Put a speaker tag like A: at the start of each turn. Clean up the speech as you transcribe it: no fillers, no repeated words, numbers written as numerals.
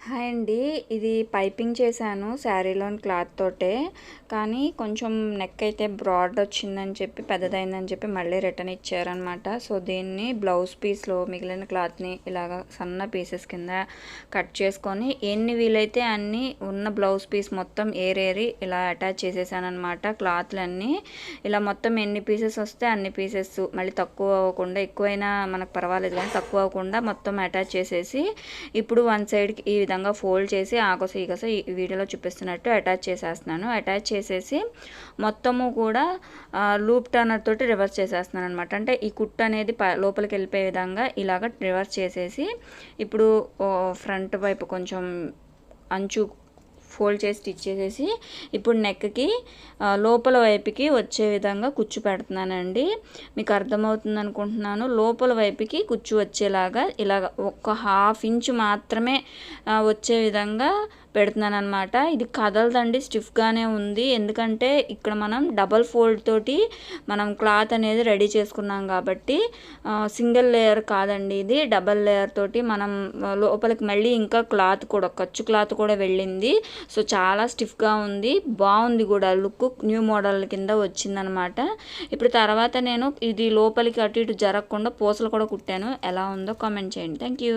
A: Hi అండి. ఇది piping చేశాను శారీలోని క్లాత్ తోటే. కానీ కొంచెం నెక్ అయితే బ్రాడ్ వచ్చిందని చెప్పి, పెద్దదైందని చెప్పి మళ్ళీ రిటర్న్ ఇచ్చారనమాట. సో దీన్ని బ్లౌజ్ పీస్లో మిగిలిన క్లాత్ని ఇలాగ సన్న పీసెస్ కింద కట్ చేసుకొని ఎన్ని వీలైతే అన్ని ఉన్న బ్లౌజ్ పీస్ మొత్తం ఏరేరి ఇలా అటాచ్ చేసేసానమాట. క్లాత్లన్నీ ఇలా మొత్తం ఎన్ని పీసెస్ వస్తే అన్ని పీసెస్, మళ్ళీ తక్కువ అవ్వకుండా, ఎక్కువైనా మనకు పర్వాలేదు కానీ తక్కువ అవ్వకుండా మొత్తం అటాచ్ చేసేసి ఇప్పుడు వన్ సైడ్కి ఈ విధంగా ఫోల్డ్ చేసి ఆకోస ఈకోస ఈ వీడియోలో చూపిస్తున్నట్టు అటాచ్ చేసేస్తున్నాను. అటాచ్ చేసేసి మొత్తము కూడా లూప్ టర్నర్ తోటి రివర్స్ చేసేస్తున్నాను అనమాట. అంటే ఈ కుట్టు అనేది లోపలికి వెళ్ళిపోయే విధంగా ఇలాగ రివర్స్ చేసేసి ఇప్పుడు ఫ్రంట్ వైపు కొంచెం అంచు ఫోల్డ్ చేసి స్టిచ్ చేసేసి ఇప్పుడు నెక్కి లోపల వైపుకి వచ్చే విధంగా కుచ్చు పెడుతున్నానండి. మీకు అర్థమవుతుంది అనుకుంటున్నాను. లోపల వైపుకి కుచ్చు వచ్చేలాగా ఇలాగ ఒక హాఫ్ ఇంచ్ మాత్రమే వచ్చే విధంగా పెడుతున్నాను అనమాట. ఇది కదలదండి, స్టిఫ్గానే ఉంది. ఎందుకంటే ఇక్కడ మనం డబల్ ఫోల్డ్ తోటి మనం క్లాత్ అనేది రెడీ చేసుకున్నాం కాబట్టి సింగిల్ లేయర్ కాదండి, ఇది డబల్ లేయర్ తోటి మనం లోపలికి మళ్ళీ ఇంకా క్లాత్ కూడా, ఖర్చు క్లాత్ కూడా వెళ్ళింది. సో చాలా స్టిఫ్గా ఉంది, బాగుంది కూడా. లుక్ న్యూ మోడల్ కింద వచ్చిందనమాట. ఇప్పుడు తర్వాత నేను ఇది లోపలికి అటు ఇటు జరగకుండా పూసలు కూడా కుట్టాను. ఎలా ఉందో కామెంట్ చేయండి. Thank you.